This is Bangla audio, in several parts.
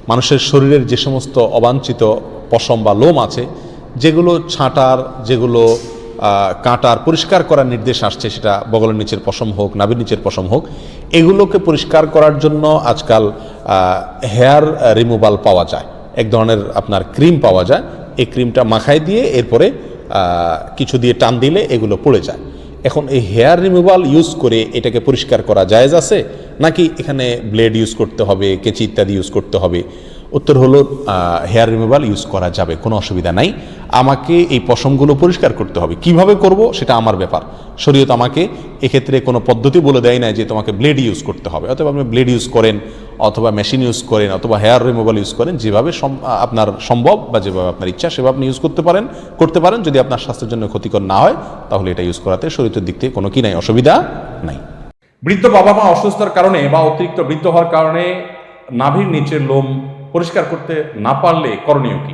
মানুষের শরীরের যে সমস্ত অবাঞ্ছিত পশম বা লোম আছে, যেগুলো ছাঁটার, যেগুলো কাটার, পরিষ্কার করার নির্দেশ আসছে, সেটা বগলের নিচের পশম হোক, নাভির নিচের পশম হোক, এগুলোকে পরিষ্কার করার জন্য আজকাল হেয়ার রিমুভাল পাওয়া যায়। এক ধরনের আপনার ক্রিম পাওয়া যায়। এই ক্রিমটা মাখায় দিয়ে এরপরে কিছু দিয়ে টান দিলে এগুলো পড়ে যায়। এখন এই হেয়ার রিমুভাল ইউজ করে এটাকে পরিষ্কার করা জায়েজ আছে, নাকি এখানে ব্লেড ইউজ করতে হবে, কেঁচি ইত্যাদি ইউজ করতে হবে? উত্তর হলো হেয়ার রিমুভাল ইউজ করা যাবে, কোনো অসুবিধা নাই। আমাকে এই পশমগুলো পরিষ্কার করতে হবে, কিভাবে করব সেটা আমার ব্যাপার। শরীয়ত আমাকে এক্ষেত্রে কোনো পদ্ধতি বলে দেয় না যে তোমাকে ব্লেড ইউজ করতে হবে। অথবা আপনি ব্লেড ইউজ করেন, অথবা মেশিন ইউজ করেন, অথবা হেয়ার রিমুভাল ইউজ করেন, যেভাবে আপনার সম্ভব বা যেভাবে আপনার ইচ্ছা সেভাবে আপনি ইউজ করতে পারেন। যদি আপনার স্বাস্থ্যের জন্য ক্ষতিকর না হয় তাহলে এটা ইউজ করাতে শরীয়তের দিক থেকে কোনো কি নাই, অসুবিধা নাই। বৃদ্ধ বাবা মা অসুস্থতার কারণে বা অতিরিক্ত বৃদ্ধ হওয়ার কারণে নাভির নিচের লোম পরিষ্কার করতে না পারলে করণীয় কি?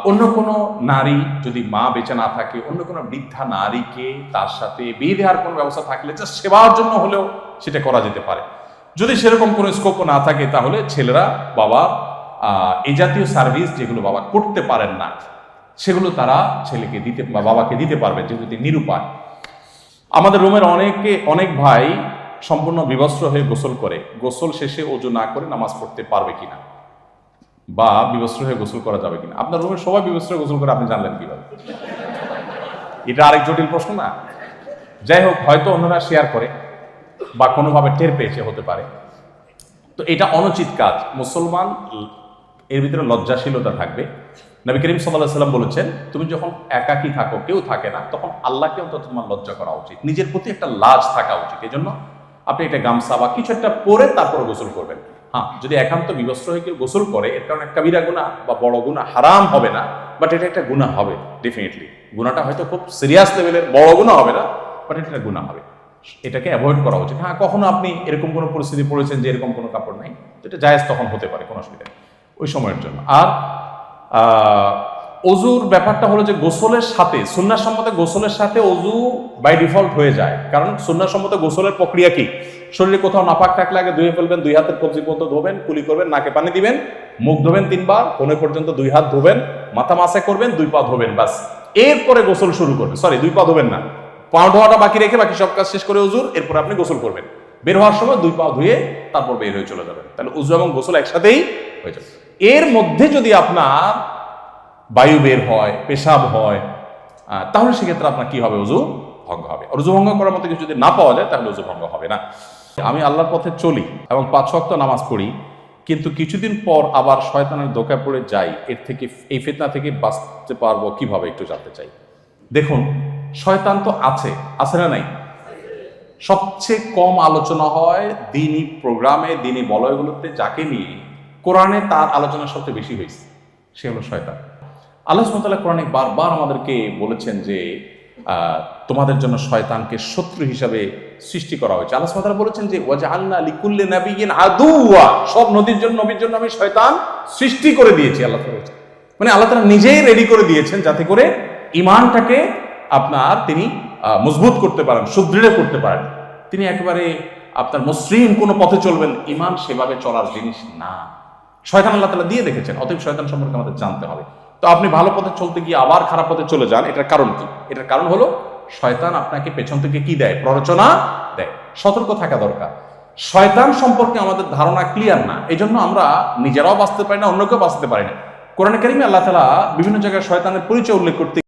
অন্য কোনো নারী, যদি মা বেঁচে না থাকে, অন্য কোনো বৃদ্ধা নারীকে তার সাথে বিয়ে দেওয়ার কোনো ব্যবস্থা থাকলে জাস্ট সেবার জন্য হলেও সেটা করা যেতে পারে। যদি সেরকম কোনো স্কোপও না থাকে তাহলে ছেলেরা বাবা এই জাতীয় সার্ভিস যেগুলো বাবা করতে পারেন না সেগুলো তারা ছেলেকে দিতে বা বাবাকে দিতে পারবে, যেহেতু তিনি নিরুপায়। আমাদের রুমের অনেক ভাই সম্পূর্ণ বিবস্ত্র হয়ে গোসল করে, গোসল শেষে ওযু না করে নামাজ পড়তে পারবে কিনা, বা বিবস্ত্র হয়ে গোসল করা যাবে কিনা? আপনার রুমের সবাই বিবস্ত্র হয়ে গোসল করে, আপনি জানলেন কিভাবে? এটা আরেক জটিল প্রশ্ন না? যাই হোক, হয়তো অন্যরা শেয়ার করে বা কোনোভাবে টের পেয়েছে, হতে পারে। তো এটা অনুচিত কাজ। মুসলমান এর ভিতরে লজ্জাশীলতা থাকবে। নবী করিম সাল্লাল্লাহু আলাইহি ওয়াসাল্লাম বলেছেন, তুমি যখন একাকী থাকো, কেউ থাকে না, তখন আল্লাহকে অন্তত তোমার লজ্জা করা উচিত, নিজের প্রতি একটা লাজ থাকা উচিত। এই জন্য আপনি একটা গামছা বা কিছু একটা পরে তারপরে গোসল করবেন। হ্যাঁ, যদি একান্ত বিবস্ত্র হয়ে কেউ গোসল করে, এর কারণে কাবিরা গুনাহ বা বড় গুনাহ, হারাম হবে না, বাট এটা একটা গুনাহ হবে ডেফিনেটলি। গুনাহটা হয়তো খুব সিরিয়াস লেভেলের, বড় গুনাহ হবে না, বাট এটা গুনাহ হবে। এটাকে অ্যাভয়েড করা উচিত। হ্যাঁ, কখনো আপনি এরকম কোনো পরিস্থিতি পড়েছেন যে এরকম কোনো কাপড় নাই, তো এটা জায়েজ তখন হতে পারে, কোনো অসুবিধা নেই ওই সময়ের জন্য। আর অজুর ব্যাপারটা হলো যে গোসলের সাথে, সুন্নাহ সম্মত গোসলের সাথে অজু বাই ডিফল্ট হয়ে যায়। কারণ সুন্নাহ সম্মত গোসলের প্রক্রিয়া কি? শরীরে কোথাও নাপাক থাকলে আগে ধুয়ে ফেলবেন, 2 হাতের কবজি পর্যন্ত ধোবেন, কুলি করবেন, নাকে পানি দিবেন, মুখ ধোবেন 3 বার, কোণে পর্যন্ত 2 হাত ধোবেন, মাথা মাসে করবেন, 2 পা ধোবেন, বাস। এরপরে গোসল শুরু করবেন। সরি, 2 পা ধোবেন না, পা ধোয়াটা বাকি রেখে বাকি সব কাজ শেষ করে অজুর, এরপর আপনি গোসল করবেন। বের হওয়ার সময় 2 পা ধুয়ে তারপর বের হয়ে চলে যাবেন। তাহলে অজু এবং গোসল একসাথেই হয়ে যাবে। এর মধ্যে যদি আপনার বায়ু বের হয়, পেশাব হয়, তাহলে সেক্ষেত্রে আপনার কি হবে? অজু ভঙ্গ হবে। অজু ভঙ্গ করার মতো কিছু যদি না পাওয়া যায় তাহলে অজু ভঙ্গ হবে না। আমি আল্লাহর পথে চলি এবং 5 ওয়াক্ত নামাজ পড়ি, কিন্তু কিছুদিন পর আবার শয়তানের ধোঁকায় পড়ে যাই, এর থেকে, এই ফিতনা থেকে বাঁচতে পারবো কিভাবে একটু জানতে চাই। দেখুন, শয়তান তো আছে না নাই? সবচেয়ে কম আলোচনা হয় দ্বীনি প্রোগ্রামে, দ্বীনি বলয়গুলোতে যাকে নিয়ে, কোরআনে তার আলোচনা সবচেয়ে বেশি হয়েছে, সে হলো শয়তান। আল্লাহ সুবহানাহু ওয়া তাআলা কোরআনে বারবার আমাদেরকে বলেছেন যে তোমাদের জন্য শয়তানকে শত্রু হিসাবে সৃষ্টি করা হয়েছে। আল্লাহ সুবহানাহু ওয়া তাআলা বলেছেন যে ওয়াজআলনা লিকুল্লি নাবিয়্যিন আদুওয়া, সব নবীর জন্য আমি শয়তান সৃষ্টি করে দিয়েছি। আল্লাহ তাআলা বলেছেন, মানে আল্লাহ তাআলা নিজেই রেডি করে দিয়েছেন যাতে করে ঈমানটাকে তিনি মজবুত করতে পারেন, সুদৃঢ় করতে পারেন। তিনি একেবারে আপনার মসৃণ কোনো পথে চলবেন, ঈমান সেভাবে চলার জিনিস না। শয়তান আল্লাহ তাআলা দিয়ে রেখেছেন, অতএব শয়তান সম্পর্কে আমাদের জানতে হবে। তো আপনি ভালো পথে চলতে গিয়ে আবার খারাপ পথে চলে যান, এটার কারণ কি? এটার কারণ হলো শয়তান আপনাকে পেছন থেকে কি দেয়? প্ররোচনা দেয়। সতর্ক থাকা দরকার। শয়তান সম্পর্কে আমাদের ধারণা ক্লিয়ার না, এই জন্য আমরা নিজেরাও বাঁচতে পারি না, অন্যকেও বাঁচতে পারি না। কোরআনে কারিমে আল্লাহ তাআলা বিভিন্ন জায়গায় শয়তানের পরিচয় উল্লেখ করতে